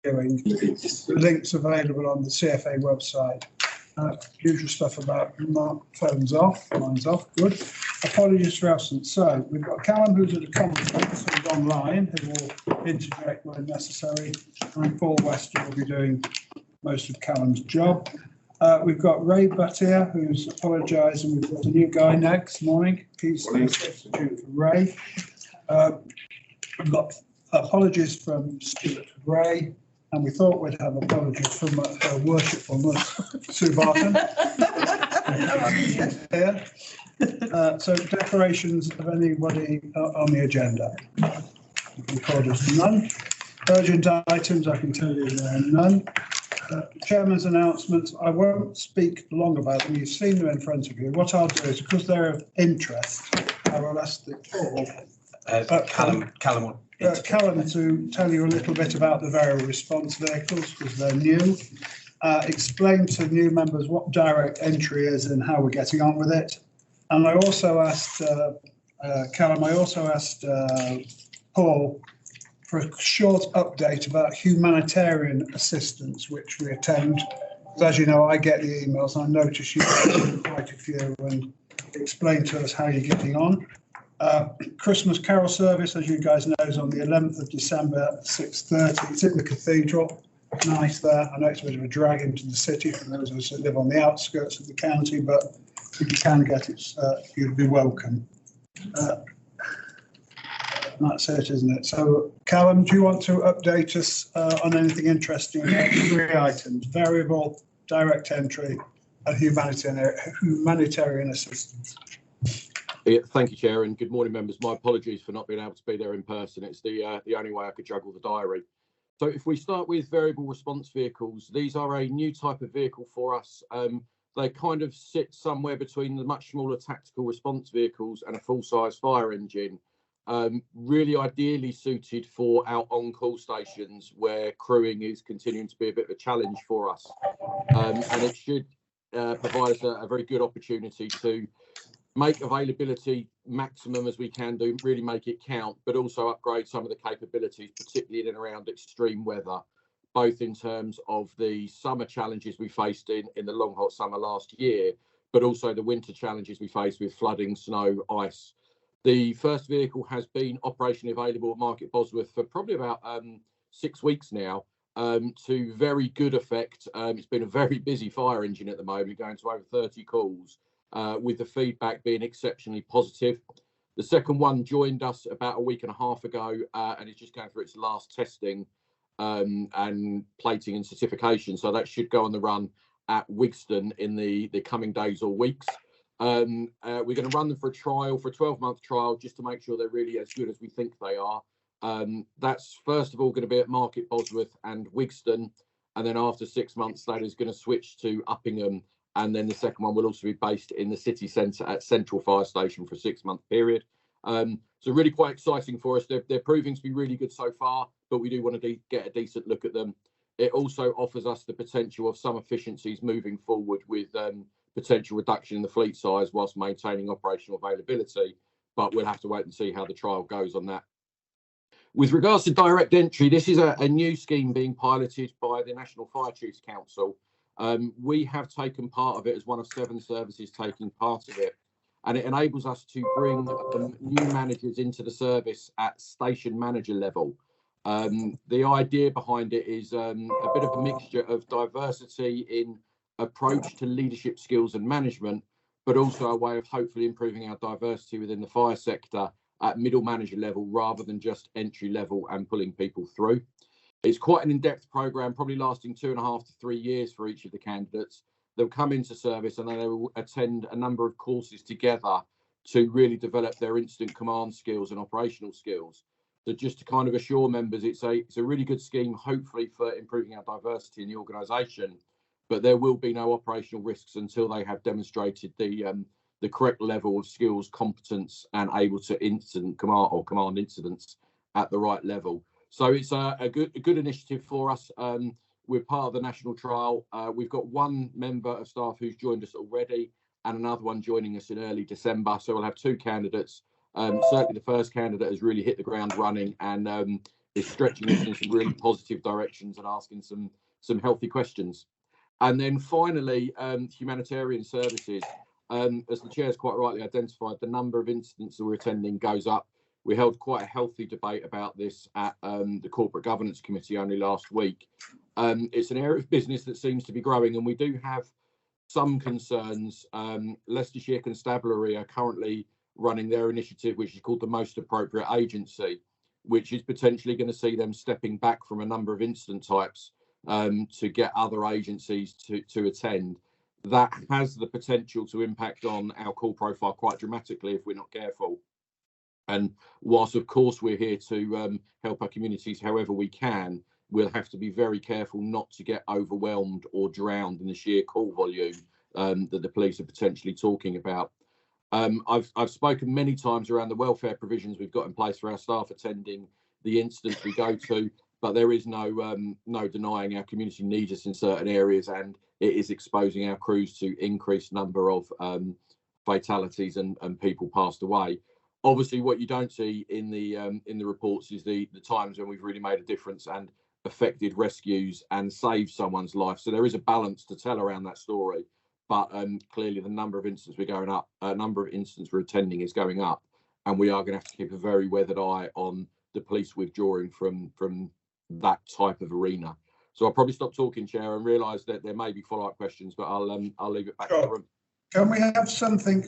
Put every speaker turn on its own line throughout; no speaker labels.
viewing. The link's available on the CFA website. Usual stuff about phones off, lines off, good. Apologies for absence. So we've got Callum, who's at a conference, who's online, who will interject when necessary, and Paul Weston will be doing most of Callum's job. We've got Ray Buttier, who's apologising. We've got a new guy next morning. He's the substitute for Ray. We've got apologies from Stuart Ray, and we thought we'd have apologies from her worshipfulness, Sue Barton. So declarations of anybody on the agenda. Recorded none. Urgent items, I can tell you there are none. Chairman's announcements, I won't speak long about them. You've seen them in front of you. What I'll do is, because they're of interest, I will ask Callum to tell you a little bit about the variable response vehicles, because they're new. Explain to new members what direct entry is and how we're getting on with it. And I also asked Callum, I also asked Paul for a short update about humanitarian assistance, which we attend. As you know, I get the emails. I notice you get quite a few, and explain to us how you're getting on. Christmas Carol service, as you guys know, is on the 11th of December at 6:30. It's in the cathedral. Nice there. I know it's a bit of a drag into the city for those of us that live on the outskirts of the county, but if you can get it, you'd be welcome. That's it, isn't it? So, Callum, do you want to update us on anything interesting? 3 items: variable, direct entry, and humanitarian assistance.
Yeah, thank you, Chair, and good morning, members. My apologies for not being able to be there in person. It's the only way I could juggle the diary. So if we start with variable response vehicles, these are a new type of vehicle for us. They kind of sit somewhere between the much smaller tactical response vehicles and a full-size fire engine. Really ideally suited for our on-call stations where crewing is continuing to be a bit of a challenge for us. And it should provide us a very good opportunity to make availability maximum as we can do, really make it count, but also upgrade some of the capabilities, particularly in and around extreme weather, both in terms of the summer challenges we faced in the long hot summer last year, but also the winter challenges we faced with flooding, snow, ice. The first vehicle has been operationally available at Market Bosworth for probably about 6 weeks now, to very good effect. It's been a very busy fire engine at the moment, going to over 30 calls, with the feedback being exceptionally positive. The second one joined us about a week and a half ago, and it's just going through its last testing and plating and certification. So that should go on the run at Wigston in the coming days or weeks. We're going to run them for a trial, for a 12-month trial, just to make sure they're really as good as we think they are. That's first of all going to be at Market Bosworth and Wigston, and then after 6 months that is going to switch to Uppingham, and then the second one will also be based in the city centre at Central Fire Station for a 6-month period. So really quite exciting for us. They're proving to be really good so far, but we do want to get a decent look at them. It also offers us the potential of some efficiencies moving forward with potential reduction in the fleet size whilst maintaining operational availability, but we'll have to wait and see how the trial goes on that. With regards to direct entry, this is a new scheme being piloted by the National Fire Chiefs Council. We have taken part of it as one of 7 services taking part of it, and it enables us to bring new managers into the service at station manager level. The idea behind it is a bit of a mixture of diversity in approach to leadership skills and management, but also a way of hopefully improving our diversity within the fire sector at middle manager level rather than just entry level and pulling people through. It's quite an in-depth programme, probably lasting 2.5 to 3 years for each of the candidates. They'll come into service and then they will attend a number of courses together to really develop their incident command skills and operational skills. So just to kind of assure members, it's a really good scheme, hopefully for improving our diversity in the organisation, but there will be no operational risks until they have demonstrated the correct level of skills, competence, and able to incident command or command incidents at the right level. So it's a good initiative for us. We're part of the national trial. We've got 1 member of staff who's joined us already and another one joining us in early December. So we'll have 2 candidates. Certainly the first candidate has really hit the ground running and is stretching us in some really positive directions and asking some healthy questions. And then finally, humanitarian services. As the chair's quite rightly identified, the number of incidents that we're attending goes up. We held quite a healthy debate about this at the Corporate Governance Committee only last week. It's an area of business that seems to be growing, and we do have some concerns. Leicestershire Constabulary are currently running their initiative, which is called the Most Appropriate Agency, which is potentially going to see them stepping back from a number of incident types to get other agencies to attend. That has the potential to impact on our call profile quite dramatically if we're not careful. And whilst, of course, we're here to help our communities however we can, we'll have to be very careful not to get overwhelmed or drowned in the sheer call volume that the police are potentially talking about. I've spoken many times around the welfare provisions we've got in place for our staff attending the incidents we go to, but there is no denying our community needs us in certain areas, and it is exposing our crews to increased number of fatalities and people passed away. Obviously, what you don't see in the reports is the times when we've really made a difference and affected rescues and saved someone's life. So there is a balance to tell around that story. But clearly, the number of incidents we're attending is going up, and we are going to have to keep a very weathered eye on the police withdrawing from that type of arena. So I'll probably stop talking, Chair, and realise that there may be follow-up questions, but I'll leave it back to the room.
Can we have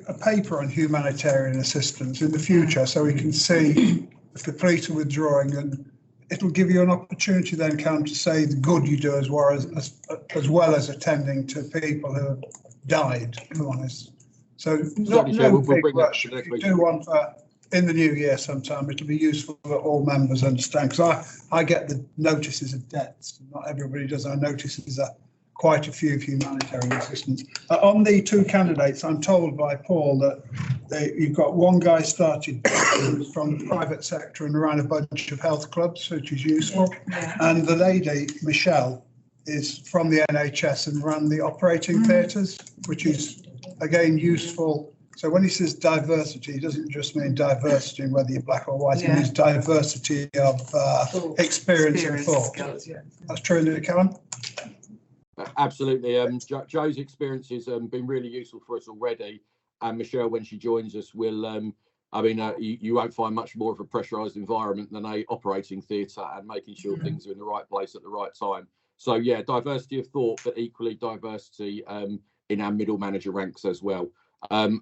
a paper on humanitarian assistance in the future so we can see if the police are withdrawing, and it'll give you an opportunity then, Cam, to say the good you do as well as attending to people who have died, to be honest. So
we'll bring that
rush. If you do one for in the new year sometime, it'll be useful that all members understand, because I get the notices of deaths. Not everybody does. I notices quite a few of humanitarian assistance. On the two candidates, I'm told by Paul that you've got one guy started from the private sector and ran a bunch of health clubs, which is useful. Yeah. And the lady, Michelle, is from the NHS and ran the operating theatres, which is, again, useful. So when he says diversity, he doesn't just mean diversity, whether you're black or white, he means diversity of experience and thought. Skills, yeah. That's true, isn't it, Callum?
Absolutely. Joe's experience has been really useful for us already, and Michelle, when she joins us, will you won't find much more of a pressurised environment than a operating theatre, and making sure things are in the right place at the right time. So yeah, diversity of thought, but equally diversity in our middle manager ranks as well.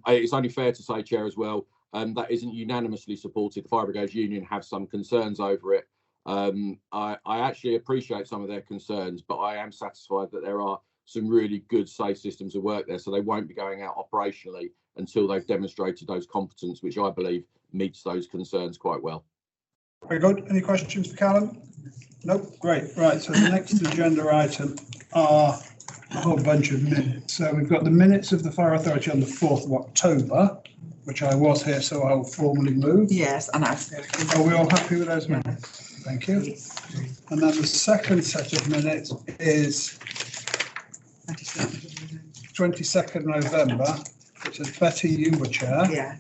It's only fair to say, Chair, as well, that isn't unanimously supported. The Fire Brigades Union have some concerns over it. I actually appreciate some of their concerns, but I am satisfied that there are some really good safe systems of work there, so they won't be going out operationally until they've demonstrated those competence, which I believe meets those concerns quite well.
Very good. Any questions for Callum? Nope. Great. Right. So the next agenda item are a whole bunch of minutes. So we've got the minutes of the Fire Authority on the 4th of October, which I was here, so I'll formally move.
Yes, and I.
Are we all happy with those minutes? Thank you. And then the second set of minutes is 22nd November. It says Betty, you were chair.
Yeah.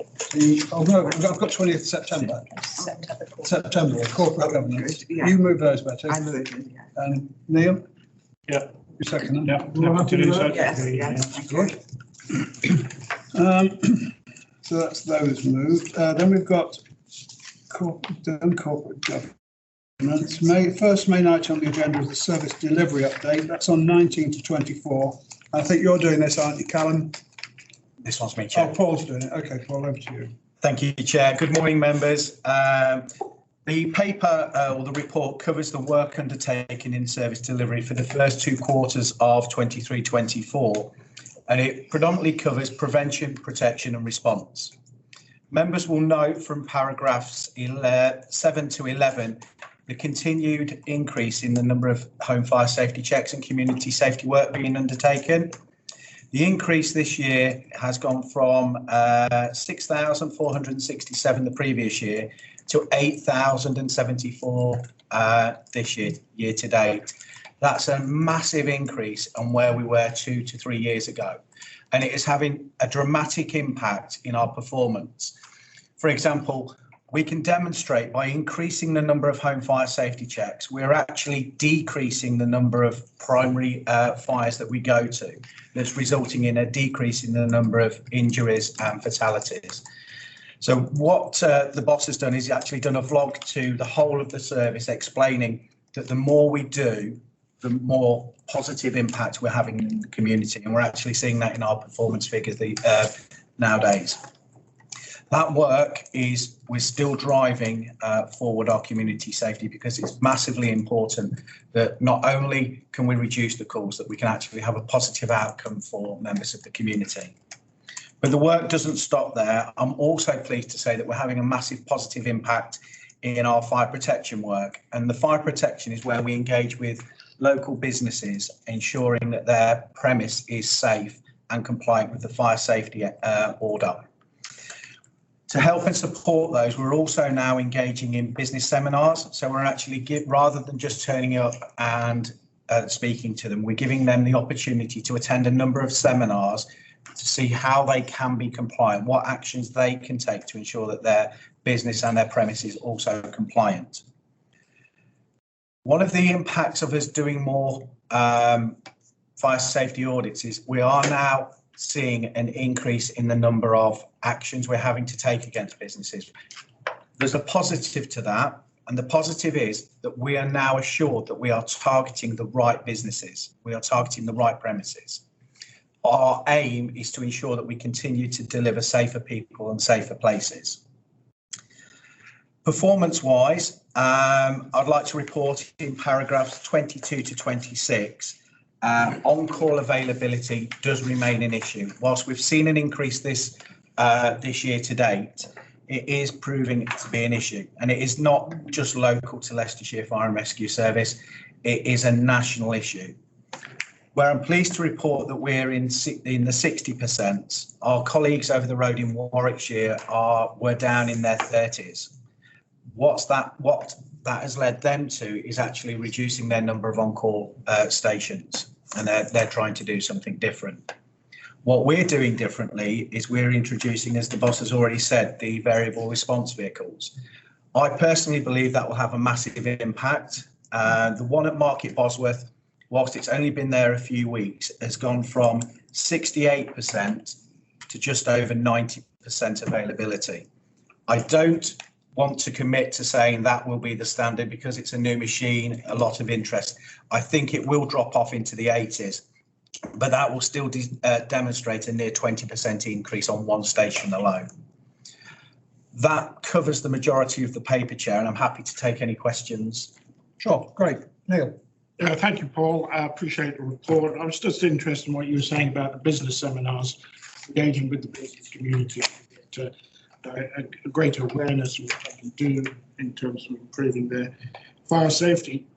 Oh no, I've got 20th September. September, corporate governance.
Yeah.
You move those, Betty.
I move them, yeah.
And Neil?
Yeah.
You second them?
Yeah. Happy to do so.
Yes.
Good. So that's those moved. Then we've got corporate governance. First main item on the agenda is the service delivery update. That's on 19 to 24. I think you're doing this, aren't you, Callum?
This one's me, Chair.
Oh, Paul's doing it. Okay, Paul, over to you.
Thank you, Chair. Good morning, members. The paper or the report covers the work undertaken in service delivery for the first 2 quarters of 23-24, and it predominantly covers prevention, protection and response. Members will note from paragraphs 7 to 11 the continued increase in the number of home fire safety checks and community safety work being undertaken. The increase this year has gone from 6,467 the previous year to 8,074 this year to date. That's a massive increase on where we were 2 to 3 years ago, and it is having a dramatic impact in our performance. For example, we can demonstrate by increasing the number of home fire safety checks, we're actually decreasing the number of primary fires that we go to. That's resulting in a decrease in the number of injuries and fatalities. So what the boss has done is actually done a vlog to the whole of the service explaining that the more we do, the more positive impact we're having in the community. And we're actually seeing that in our performance figures nowadays. That work is, we're still driving forward our community safety, because it's massively important that not only can we reduce the calls, that we can actually have a positive outcome for members of the community. But the work doesn't stop there. I'm also pleased to say that we're having a massive positive impact in our fire protection work. And the fire protection is where we engage with local businesses, ensuring that their premise is safe and compliant with the fire safety order. To help and support those, we're also now engaging in business seminars. So we're actually, rather than just turning up and speaking to them, we're giving them the opportunity to attend a number of seminars to see how they can be compliant, what actions they can take to ensure that their business and their premise is also compliant. One of the impacts of us doing more fire safety audits is we are now seeing an increase in the number of actions we're having to take against businesses. There's a positive to that, and the positive is that we are now assured that we are targeting the right businesses. We are targeting the right premises. Our aim is to ensure that we continue to deliver safer people and safer places. Performance-wise, I'd like to report in paragraphs 22 to 26, on-call availability does remain an issue. Whilst we've seen an increase this year to date, it is proving to be an issue. And it is not just local to Leicestershire Fire and Rescue Service, it is a national issue. Where I'm pleased to report that we're in the 60%, our colleagues over the road in Warwickshire were down in their 30s. What that has led them to is actually reducing their number of on-call stations, and they're trying to do something different. What we're doing differently is we're introducing, as the boss has already said, the variable response vehicles. I personally believe that will have a massive impact. The one at Market Bosworth, whilst it's only been there a few weeks, has gone from 68% to just over 90% availability. I don't want to commit to saying that will be the standard because it's a new machine, a lot of interest. I think it will drop off into the 80s, but that will still demonstrate a near 20% increase on one station alone. That covers the majority of the paper, Chair, and I'm happy to take any questions.
Sure, great. Neil.
Thank you, Paul. I appreciate the report. I was just interested in what you were saying about the business seminars, engaging with the business community to a greater awareness of what they can do in terms of improving their fire safety.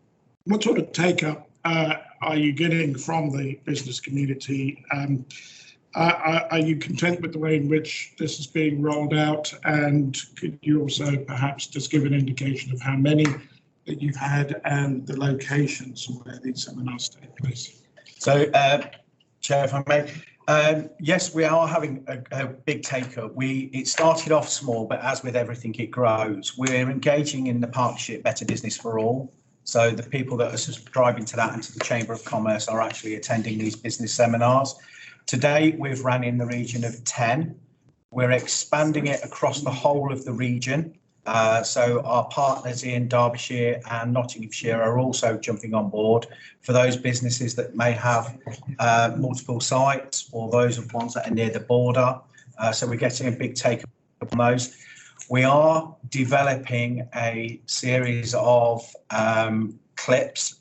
What sort of take-up are you getting from the business community? Are you content with the way in which this is being rolled out? And could you also perhaps just give an indication of how many that you've had and the locations where these seminars take place?
So, Chair, if I may, yes, we are having a big take-up. It started off small, but as with everything, it grows. We're engaging in the partnership Better Business for All. So the people that are subscribing to that and to the Chamber of Commerce are actually attending these business seminars. Today, we've run in the region of 10. We're expanding it across the whole of the region. So our partners in Derbyshire and Nottinghamshire are also jumping on board for those businesses that may have multiple sites or those ones that are near the border. So we're getting a big take up on those. We are developing a series of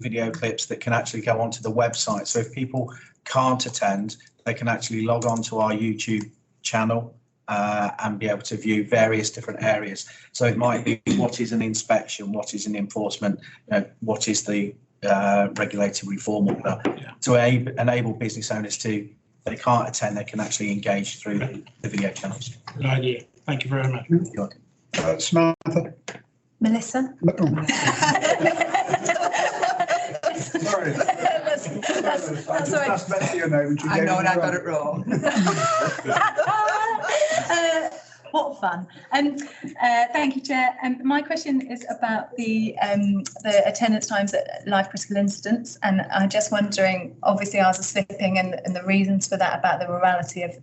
video clips that can actually go onto the website. So if people can't attend, they can actually log on to our YouTube channel and be able to view various different areas. So it might be what is an inspection, what is an enforcement, what is the regulatory reform order, to enable business owners to, if they can't attend, they can actually engage through the video channels.
Good idea. Thank you very much.
Samantha.
Melissa?
Sorry.
That's all right.
That's your name.
I know, and I got it wrong. What fun. Thank you, Chair. My question is about the attendance times at life critical incidents. And I'm just wondering, obviously ours are slipping and the reasons for that about the morality of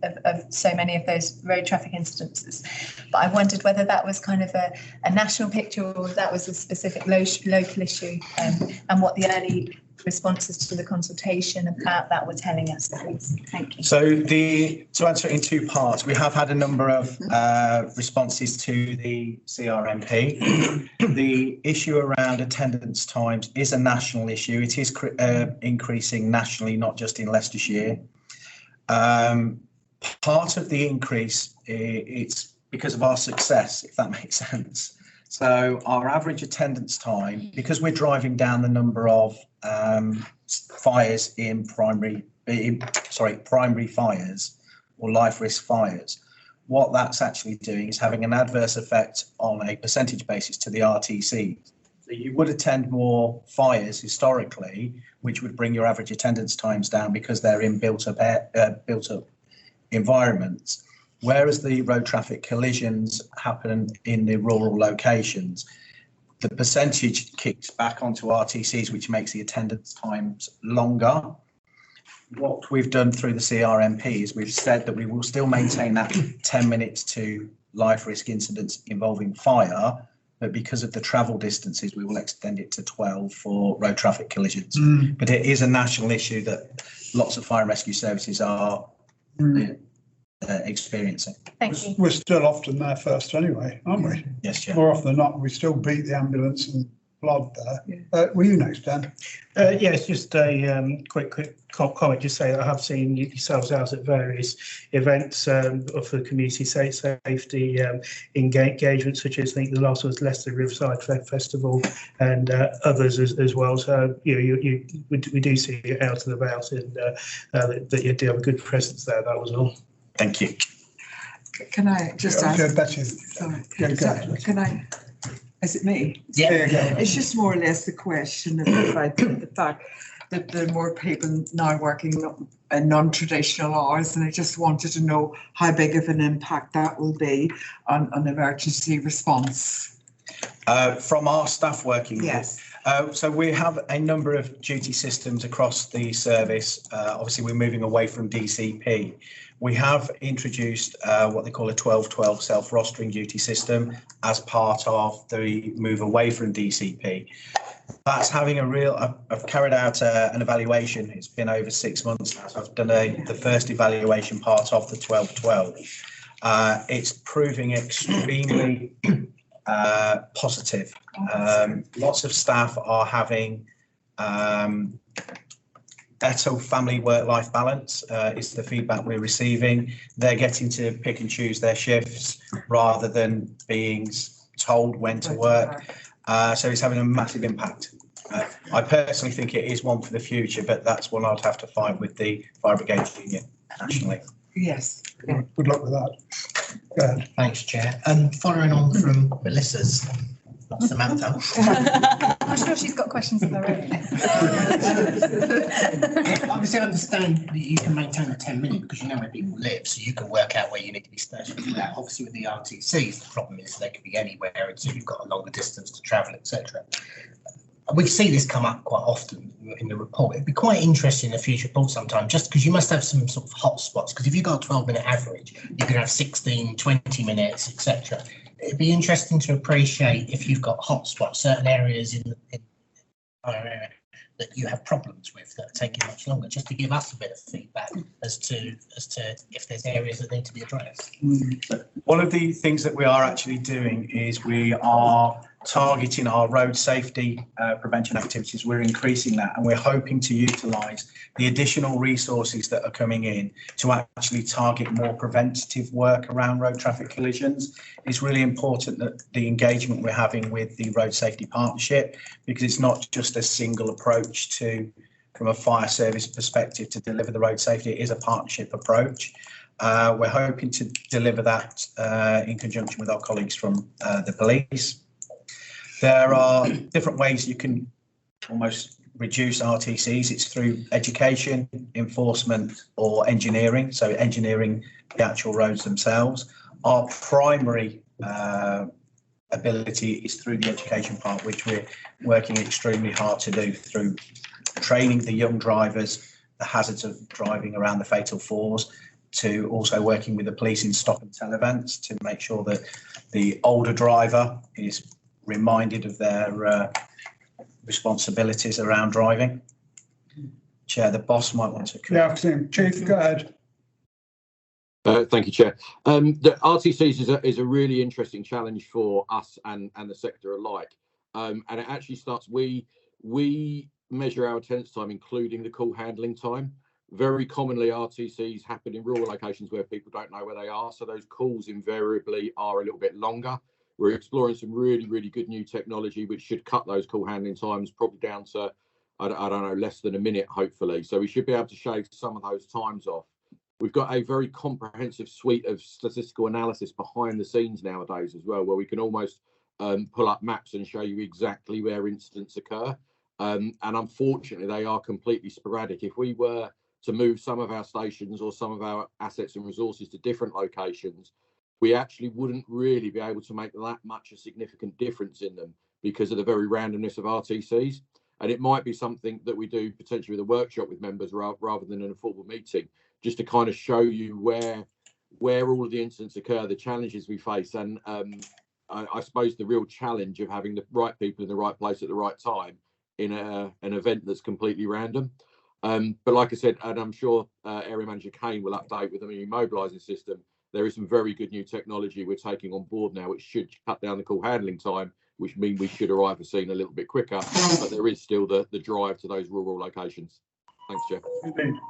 so many of those road traffic incidences. But I wondered whether that was kind of a national picture or that was a specific local issue, and what the early responses to the consultation about that were telling us, please. Thank you.
So to answer it in two parts, we have had a number of responses to the CRMP. The issue around attendance times is a national issue. It is increasing nationally, not just in Leicestershire. Part of the increase, it's because of our success, if that makes sense. So our average attendance time, because we're driving down the number of fires in primary fires or life risk fires, what that's actually doing is having an adverse effect on a percentage basis to the RTC. So you would attend more fires historically, which would bring your average attendance times down because they're in built up environments. Whereas the road traffic collisions happen in the rural locations, the percentage kicks back onto RTCs, which makes the attendance times longer. What we've done through the CRMP is we've said that we will still maintain that 10 minutes to life risk incidents involving fire, but because of the travel distances, we will extend it to 12 for road traffic collisions. But it is a national issue that lots of fire and rescue services are experiencing.
Thank you.
We're still often there first anyway, aren't we?
Yes, Chair.
More often than not, we still beat the ambulance and plod there. Were you next, Dan?
Yes, just a quick comment. Just say that I have seen yourselves out at various events for the community safety engagements, such as I think the last was Leicester Riverside Festival and others as well. So we do see you out and about, and that you do have a good presence there. That was all.
Thank you.
Can I just ask?
Sorry.
Can I? Is it me?
Yeah.
It's just more or less the question of the fact that there are more people now working in non-traditional hours, and I just wanted to know how big of an impact that will be on emergency response.
From our staff working.
Yes.
So we have a number of duty systems across the service. Obviously, we're moving away from DCP. We have introduced what they call a 12-12 self-rostering duty system as part of the move away from DCP. That's having a real, I've carried out an evaluation. It's been over 6 months now. So I've done the first evaluation part of the 12-12. It's proving extremely positive. Lots of staff are having better family work-life balance is the feedback we're receiving. They're getting to pick and choose their shifts rather than being told when to work. So it's having a massive impact. I personally think it is one for the future, but that's one I'd have to fight with the Fire Brigade Union nationally.
Yes.
Good luck with that. Go ahead.
Thanks, Chair. Following on from Melissa's, Samantha.
I'm sure she's got questions of her own.
Obviously, I understand that you can maintain the 10 minutes because you know where people live, so you can work out where you need to be stationed for that. Obviously, with the RTCs, the problem is they can be anywhere, and so you've got a longer distance to travel, etc. We see this come up quite often in the report. It'd be quite interesting in a future report sometime, just because you must have some sort of hot spots, because if you've got a 12-minute average, you can have 16, 20 minutes, etc. It'd be interesting to appreciate if you've got hotspots, certain areas in our area that you have problems with that are taking much longer, just to give us a bit of feedback as to if there's areas that need to be addressed.
One of the things that we are actually doing is we are targeting our road safety prevention activities. We're increasing that, and we're hoping to utilise the additional resources that are coming in to actually target more preventative work around road traffic collisions. It's really important that the engagement we're having with the Road Safety Partnership, because it's not just a single approach to, from a fire service perspective, to deliver the road safety. It is a partnership approach. We're hoping to deliver that in conjunction with our colleagues from the police. There are different ways you can almost reduce RTCs. It's through education, enforcement, or engineering. So engineering the actual roads themselves, Our primary ability is through the education part, which we're working extremely hard to do through training the young drivers, the hazards of driving around the fatal fours, to also working with the police in stop and tell events to make sure that the older driver is reminded of their responsibilities around driving. Chair, the boss might want to.
Yeah, I've seen. Chief, go ahead.
Thank you, Chair. The RTCs is a really interesting challenge for us and the sector alike. And it actually starts, we measure our attendance time, including the call handling time. Very commonly, RTCs happen in rural locations where people don't know where they are. So those calls invariably are a little bit longer. We're exploring some really, really good new technology, which should cut those call handling times probably down to, I don't know, less than a minute, hopefully. So we should be able to shave some of those times off. We've got a very comprehensive suite of statistical analysis behind the scenes nowadays as well, where we can almost pull up maps and show you exactly where incidents occur. And unfortunately, they are completely sporadic. If we were to move some of our stations or some of our assets and resources to different locations, we actually wouldn't really be able to make that much a significant difference in them because of the very randomness of RTCs. And it might be something that we do potentially with a workshop with members rather than in a formal meeting, just to kind of show you where all of the incidents occur, the challenges we face, and I suppose the real challenge of having the right people in the right place at the right time in an event that's completely random. But like I said, and I'm sure Area Manager Kane will update with the new mobilising system, there is some very good new technology we're taking on board now, which should cut down the call handling time, which means we should arrive at scene a little bit quicker, but there is still the drive to those rural locations. Thanks, Chair.
Indeed.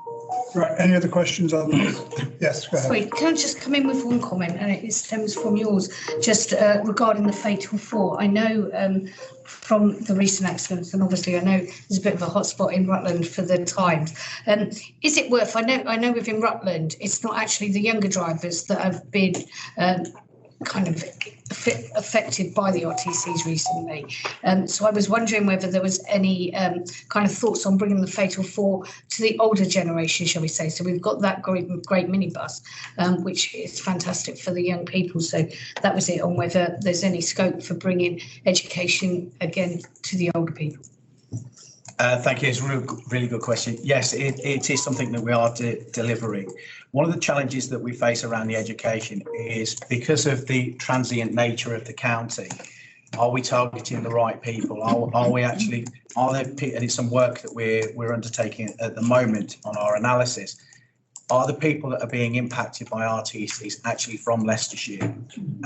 Right, any other questions on this? Yes, go ahead.
Sorry, can I just come in with one comment, and it stems from yours, just regarding the fatal four. I know from the recent accidents, and obviously I know there's a bit of a hotspot in Rutland for the times. Is it worth? I know within Rutland, it's not actually the younger drivers that have been kind of affected by the RTCs recently. So I was wondering whether there was any kind of thoughts on bringing the fatal four to the older generation, shall we say. So we've got that great minibus, which is fantastic for the young people. So that was it, on whether there's any scope for bringing education again to the older people.
Thank you. It's a really good question. Yes, it is something that we are delivering. One of the challenges that we face around the education is because of the transient nature of the county. Are we targeting the right people? Are we actually? Are there? And it's some work that we're undertaking at the moment on our analysis. Are the people that are being impacted by RTCs actually from Leicestershire?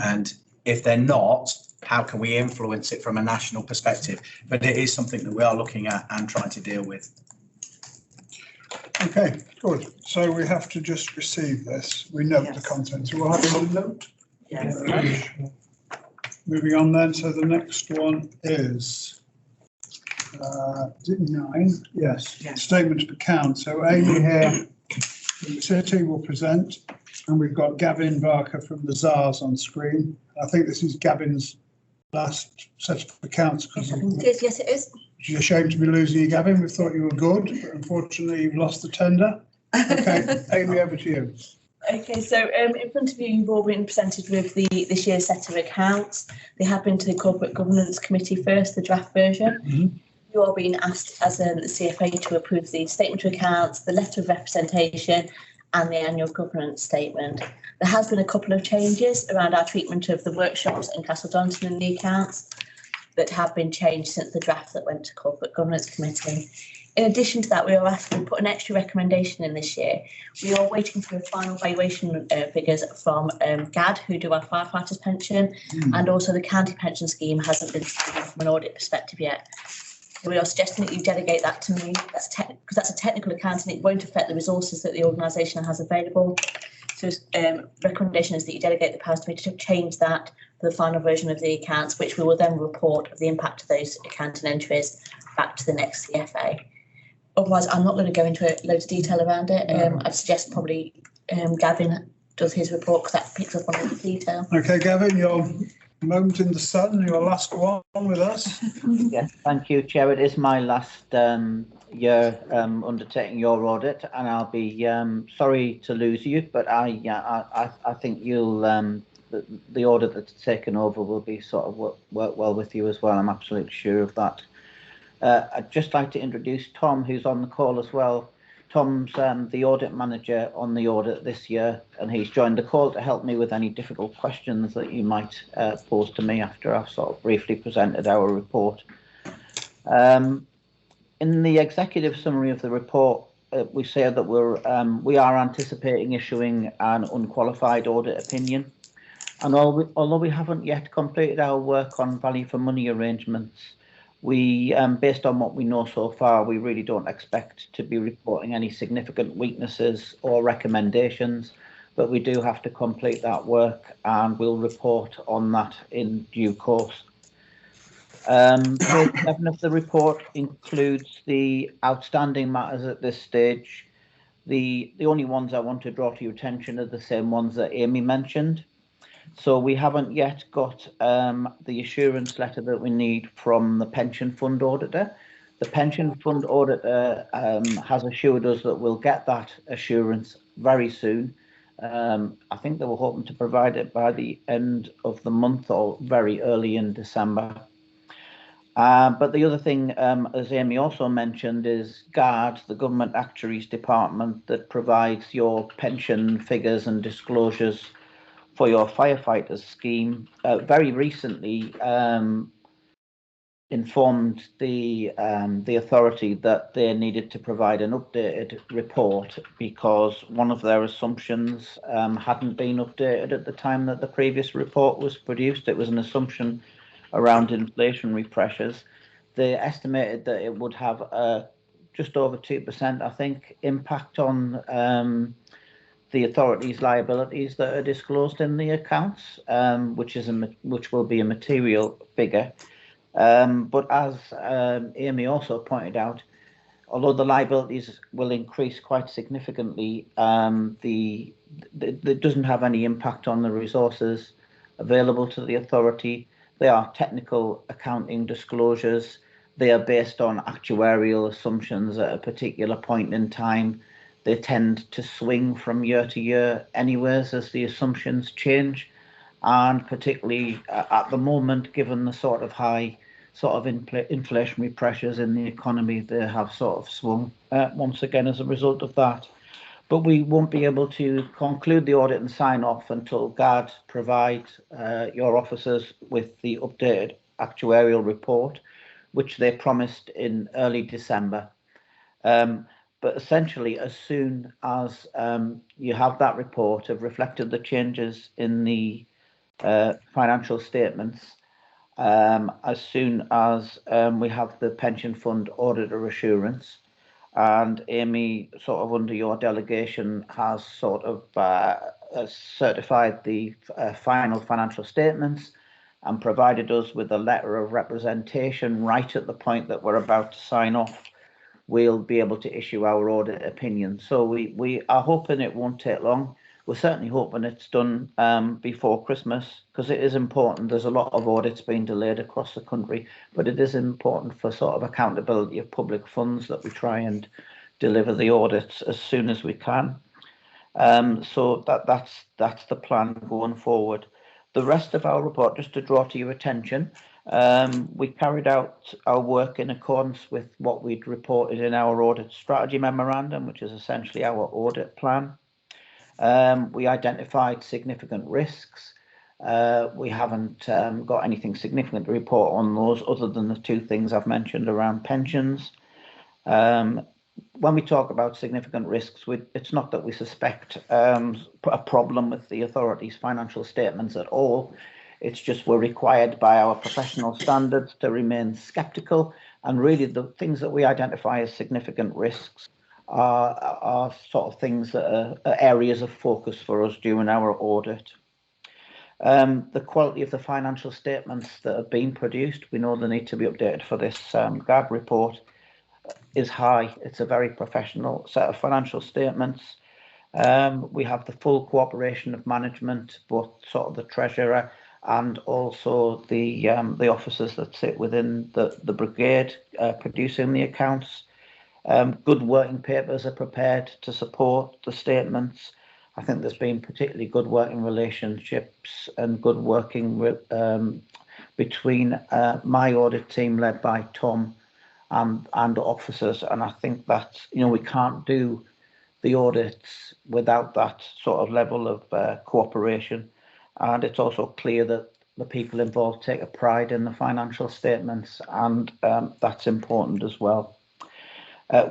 And if they're not, how can we influence it from a national perspective? But it is something that we are looking at and trying to deal with.
Okay, good. So we have to just receive this. We note the content. So we'll have a note.
Yes.
Moving on then. So the next one is it 9? Yes. Statement of account. So Amy here from the city will present, and we've got Gavin Barker from the ZARS on screen. I think this is Gavin's last set of accounts.
Yes, it is.
You're ashamed to be losing you, Gavin. We thought you were good, but unfortunately you've lost the tender. Okay, Amy, over to you.
Okay, so in front of you, you've all been presented with this year's set of accounts. They have been to the Corporate Governance Committee first, the draft version.
Mm-hmm.
You are being asked as the CFA to approve the statement of accounts, the letter of representation, and the annual governance statement. There has been a couple of changes around our treatment of the workshops in Castle Donington in the accounts that have been changed since the draft that went to Corporate Governance Committee. In addition to that, we are asked to put an extra recommendation in this year. We are waiting for the final valuation figures from GAD, who do our firefighters' pension, and also the county pension scheme hasn't been signed off from an audit perspective yet. So we are suggesting that you delegate that to me. Because that's a technical account and it won't affect the resources that the organisation has available. So recommendation is that you delegate the powers to me to change that for the final version of the accounts, which we will then report of the impact of those accounting entries back to the next CFA. Otherwise, I'm not going to go into loads of detail around it. I'd suggest probably Gavin does his report because that picks up on all the detail.
Okay, Gavin, your moment in the sun, your last one with us.
Yes, thank you, Chair. It is my last year undertaking your audit, and I'll be sorry to lose you, but I think you'll the audit that's taken over will be sort of work well with you as well. I'm absolutely sure of that. I'd just like to introduce Tom, who's on the call as well. Tom's the audit manager on the audit this year, and he's joined the call to help me with any difficult questions that you might pose to me after I've sort of briefly presented our report. In the executive summary of the report, we say that we are anticipating issuing an unqualified audit opinion, and although we haven't yet completed our work on value for money arrangements, we, based on what we know so far, we really don't expect to be reporting any significant weaknesses or recommendations, but we do have to complete that work, and we'll report on that in due course. Page 7 of the report includes the outstanding matters at this stage. The only ones I want to draw to your attention are the same ones that Amy mentioned. So we haven't yet got the assurance letter that we need from the pension fund auditor. The pension fund auditor has assured us that we'll get that assurance very soon. I think they were hoping to provide it by the end of the month or very early in December. But the other thing, as Amy also mentioned, is GARD, the Government Actuaries Department, that provides your pension figures and disclosures for your firefighters scheme, very recently informed the authority that they needed to provide an updated report because one of their assumptions hadn't been updated at the time that the previous report was produced. It was an assumption around inflationary pressures. They estimated that it would have just over 2%, I think, impact on the authority's liabilities that are disclosed in the accounts, which will be a material figure. But as Amy also pointed out, although the liabilities will increase quite significantly, it doesn't have any impact on the resources available to the authority. They are technical accounting disclosures. They are based on actuarial assumptions at a particular point in time. They tend to swing from year to year anyways as the assumptions change. And particularly at the moment, given the sort of high inflationary pressures in the economy, they have sort of swung once again as a result of that. But we won't be able to conclude the audit and sign off until GARD provides your officers with the updated actuarial report, which they promised in early December. But essentially, as soon as you have that report have reflected the changes in the financial statements, as soon as we have the pension fund auditor assurance, and Amy, sort of under your delegation, has sort of certified the final financial statements and provided us with a letter of representation right at the point that we're about to sign off, we'll be able to issue our audit opinion. So we are hoping it won't take long. We're certainly hoping it's done before Christmas, because it is important. There's a lot of audits being delayed across the country, but it is important for sort of accountability of public funds that we try and deliver the audits as soon as we can. So that's the plan going forward. The rest of our report, just to draw to your attention, we carried out our work in accordance with what we'd reported in our audit strategy memorandum, which is essentially our audit plan. We identified significant risks. We haven't got anything significant to report on those other than the two things I've mentioned around pensions. When we talk about significant risks, it's not that we suspect a problem with the authority's financial statements at all. It's just we're required by our professional standards to remain sceptical, and really the things that we identify as significant risks are sort of things that are areas of focus for us during our audit. The quality of the financial statements that have been produced, we know they need to be updated for this GARD report, is high. It's a very professional set of financial statements. We have the full cooperation of management, both sort of the treasurer and also the officers that sit within the brigade producing the accounts. Good working papers are prepared to support the statements, I think there's been particularly good working relationships and good working with, between my audit team led by Tom and officers, and I think that, you know, we can't do the audits without that sort of level of cooperation, and it's also clear that the people involved take a pride in the financial statements, and that's important as well.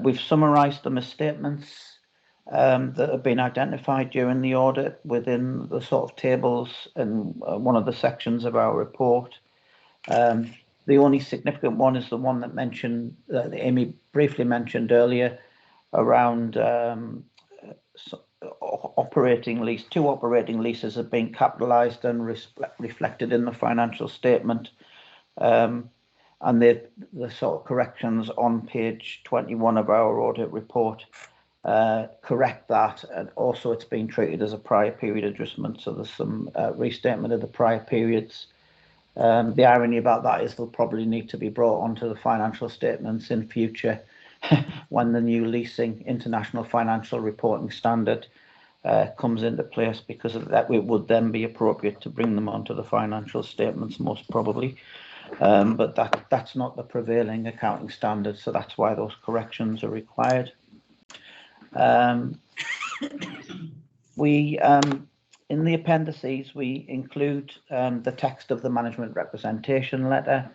We've summarised the misstatements that have been identified during the audit within the sort of tables in one of the sections of our report. The only significant one is the one that mentioned, that Amy briefly mentioned earlier, around operating lease. 2 operating leases have been capitalised and reflected in the financial statement. And the sort of corrections on page 21 of our audit report correct that, and also it's been treated as a prior period adjustment, so there's some restatement of the prior periods. The irony about that is they'll probably need to be brought onto the financial statements in future when the new leasing international financial reporting standard comes into place, because of that it would then be appropriate to bring them onto the financial statements most probably. But that's not the prevailing accounting standard, so that's why those corrections are required. In the appendices, we include the text of the management representation letter.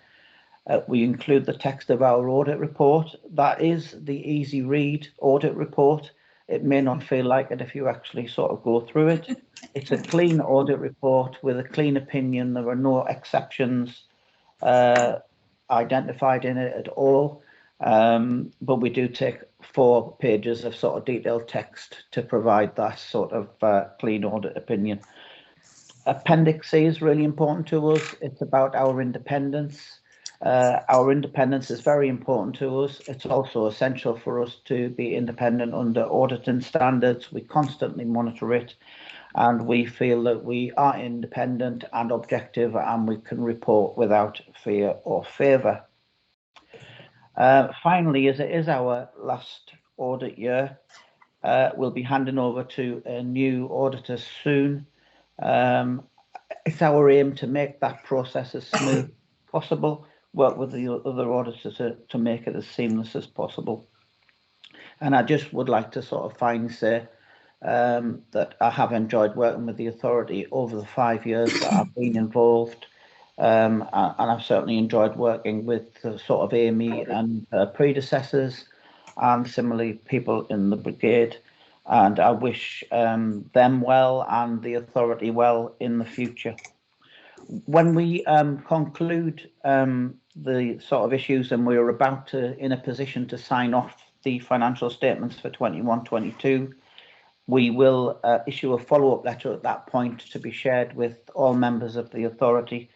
We include the text of our audit report. That is the easy read audit report. It may not feel like it if you actually sort of go through it. It's a clean audit report with a clean opinion. There are no exceptions identified in it at all. But we do take 4 pages of sort of detailed text to provide that sort of clean audit opinion. Appendix C is really important to us. It's about our independence. Our independence is very important to us. It's also essential for us to be independent under auditing standards. We constantly monitor it, and we feel that we are independent and objective, and we can report without fear or favour. Finally, as it is our last audit year, we'll be handing over to a new auditor soon. It's our aim to make that process as smooth as possible, work with the other auditors to make it as seamless as possible. And I just would like to sort of finally say that I have enjoyed working with the authority over the 5 years that I've been involved. And I've certainly enjoyed working with sort of Amy and her predecessors, and similarly people in the brigade. And I wish them well and the authority well in the future. When we conclude the sort of issues and we're about to in a position to sign off the financial statements for 21-22, we will issue a follow-up letter at that point to be shared with all members of the authority.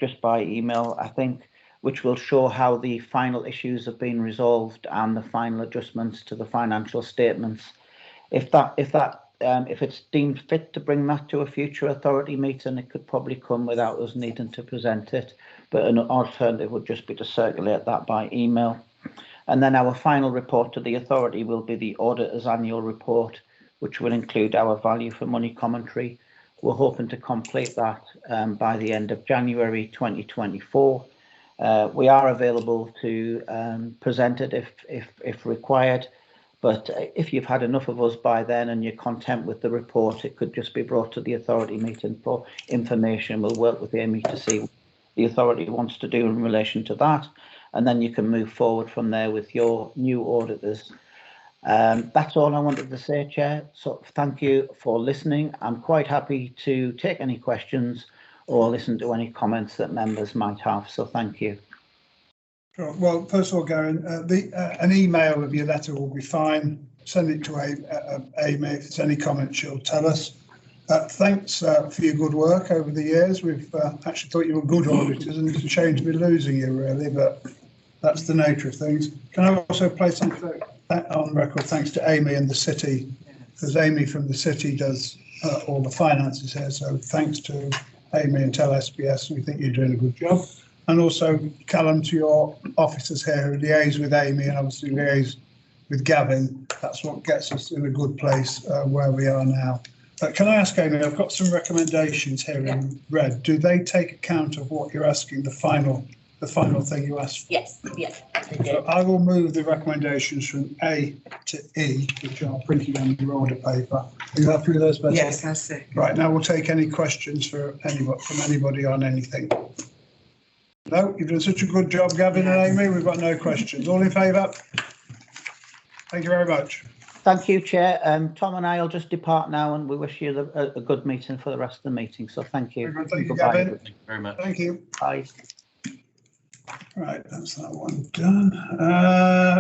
Just by email, I think, which will show how the final issues have been resolved and the final adjustments to the financial statements. If it's deemed fit to bring that to a future authority meeting, it could probably come without us needing to present it, but an alternative would just be to circulate that by email. And then our final report to the authority will be the auditor's annual report, which will include our value for money commentary. We're hoping to complete that by the end of January 2024. We are available to present it if required, but if you've had enough of us by then and you're content with the report, it could just be brought to the authority meeting for information. We'll work with Amy to see what the authority wants to do in relation to that, and then you can move forward from there with your new auditors. That's all I wanted to say, Chair. So thank you for listening. I'm quite happy to take any questions or listen to any comments that members might have. So thank you.
Sure. Well, first of all, Garen, an email of your letter will be fine. Send it to Amy. If there's any comments, she'll tell us. Thanks for your good work over the years. We've actually thought you were good auditors, and it's a shame to be losing you, really, but that's the nature of things. Can I also place something on record thanks to Amy and the city, because Amy from the city does all the finances here, so thanks to Amy and Tell SBS. We think you're doing a good job. And also, Callum, to your officers here who liaise with Amy and obviously liaise with Gavin, that's what gets us in a good place where we are now. Can I ask Amy, I've got some recommendations here in red. Do they take account of what you're asking, the final thing you asked for?
Yes, yes.
So I will move the recommendations from A to E, which are printed on your order paper. Are you happy with those, Betsy?
Yes, I see.
Right, now we'll take any questions from anybody on anything. No, you've done such a good job, Gavin and Amy. We've got no questions. All in favour? Thank you very much.
Thank you, Chair. Tom and I will just depart now, and we wish you a good meeting for the rest of the meeting. So thank you.
Thank you,
Goodbye.
Gavin.
Thank you very much.
Thank you.
Bye.
Right, that's that one done.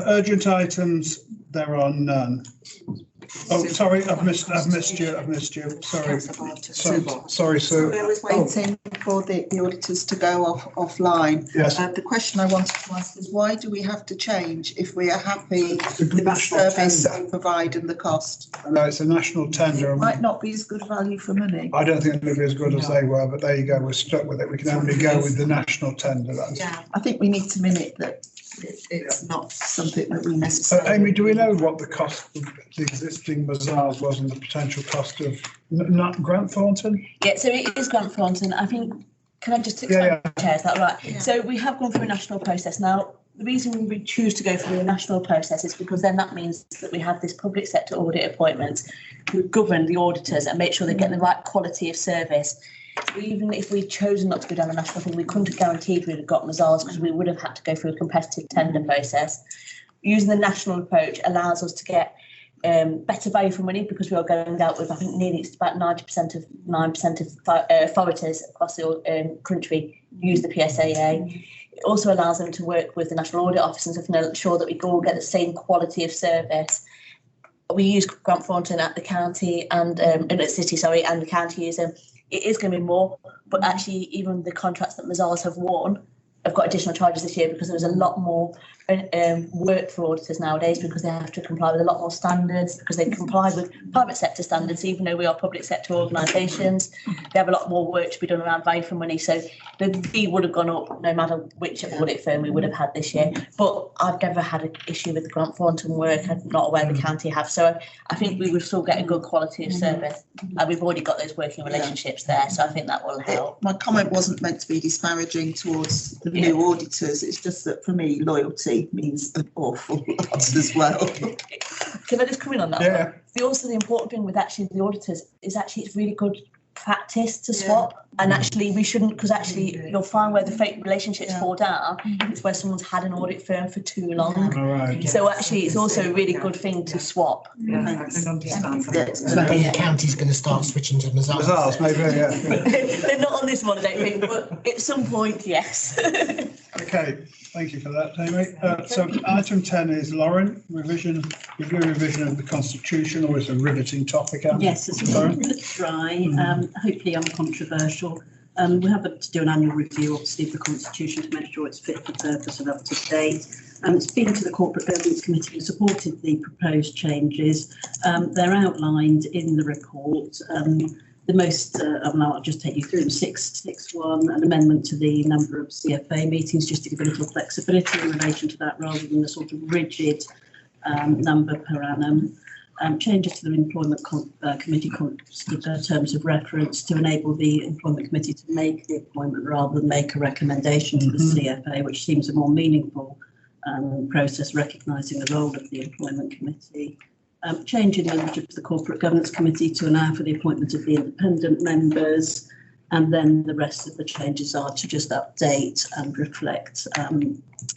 Urgent items, there are none. Oh, sorry, I've missed you. Sorry, Sue.
I was waiting for the auditors to go offline.
Yes.
The question I wanted to ask is, why do we have to change if we are happy
It's a
with the
national
service
tender.
we provide and the cost?
No, it's a national tender.
It might not be as good value for money.
I don't think it'll be as good as they were, but there you go. We're stuck with it. We can only go with the national tender. That's.
Yeah, I think we need to minute that it's not something that we
So,
necessarily.
Amy, do we know what the cost of the existing bazaars was and the potential cost of not Grant Thornton?
Yeah, so it is Grant Thornton. I think, can I just explain, Chair, is that right?
Yeah.
So we have gone through a national process. Now, the reason we choose to go through a national process is because then that means that we have this public sector audit appointment who govern the auditors and make sure they get the right quality of service. Even if we'd chosen not to go down the national thing, we couldn't have guaranteed we'd have got Mazars because we would have had to go through a competitive tender process. Using the national approach allows us to get better value for money because we are going out with, I think, nearly it's about 9% of authorities across the country use the PSAA. It also allows them to work with the National Audit Office and to ensure that we all get the same quality of service. We use Grant Thornton at the county and in the city, and the county use them. It is going to be more, but actually even the contracts that Mazars have won have got additional charges this year because there was a lot more work for auditors nowadays because they have to comply with a lot more standards because they comply with private sector standards, even though we are public sector organisations. They have a lot more work to be done around value for money. So the fee would have gone up no matter which audit firm we would have had this year. But I've never had an issue with the Grant Thornton work. I'm not aware the county have. So I think we would still get a good quality of service. We've already got those working relationships there. So I think that will help.
My comment wasn't meant to be disparaging towards the new auditors. It's just that for me, loyalty means an awful lot as well.
Can I just come in on that?
Yeah.
Also, the important thing with actually the auditors is actually it's really good practice to swap. And actually we shouldn't, because actually you'll find where the fake relationships fall down, it's where someone's had an audit firm for too long.
All right.
So actually it's also a really good thing to swap.
Yeah, I can understand
So
that.
The county's going to start switching to Mazars.
Bazaars, maybe, yeah.
They're not on this one, I don't think, but at some point, yes.
Okay, thank you for that, Amy. So item 10 is Lauren, review revision of the Constitution, always a riveting topic.
Yes, it's dry, hopefully uncontroversial. We have to do an annual review, obviously, of the Constitution to make sure it's fit for purpose and up to date. It's been to the Corporate Governance Committee who supported the proposed changes. They're outlined in the report. The most, I'll just take you through them. 6.1, an amendment to the number of CFA meetings, just to give a little flexibility in relation to that rather than the sort of rigid number per annum. Changes to the Employment Committee terms of reference to enable the Employment Committee to make the appointment rather than make a recommendation to the CFA, which seems a more meaningful process, recognising the role of the Employment Committee. Change in membership of the Corporate Governance Committee to allow for the appointment of the independent members, and then the rest of the changes are to just update and reflect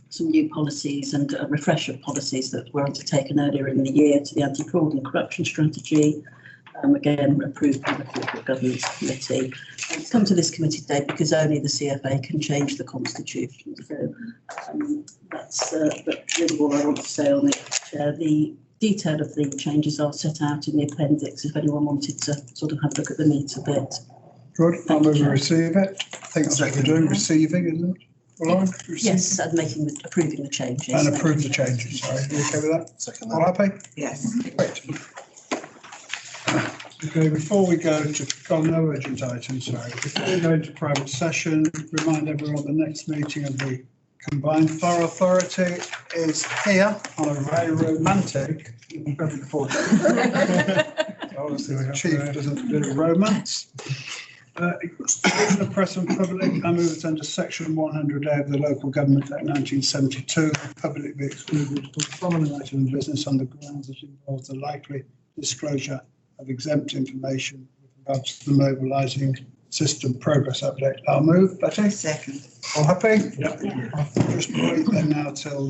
some new policies and a refresh of policies that were undertaken earlier in the year to the anti-fraud and corruption strategy, again approved by the Corporate Governance Committee. Come to this committee today because only the CFA can change the Constitution. So that's really all I want to say on it, Chair. The detail of the changes are set out in the appendix if anyone wanted to sort of have a look at the meat a bit.
Good, I'll move to receive it. I think that's what we're doing, receiving, isn't it? Lauren,
Yes, and approving the changes.
And approve the changes, sorry. You okay with that?
Second
All happy?
Yes.
Great. Okay, before we go to, no urgent items, sorry. Before we go into private session, remind everyone the next meeting of the Combined Fire Authority is here on a very romantic. Obviously, the chief doesn't do romance. Exclusion of press and public, I move it under section 100A of the Local Government Act 1972, public be excluded from an item of business on the grounds that involves the likely disclosure of exempt information with regards to the mobilising system progress update. I'll move. Betty?
Second.
All happy?
Yep.
I'll just wait then now till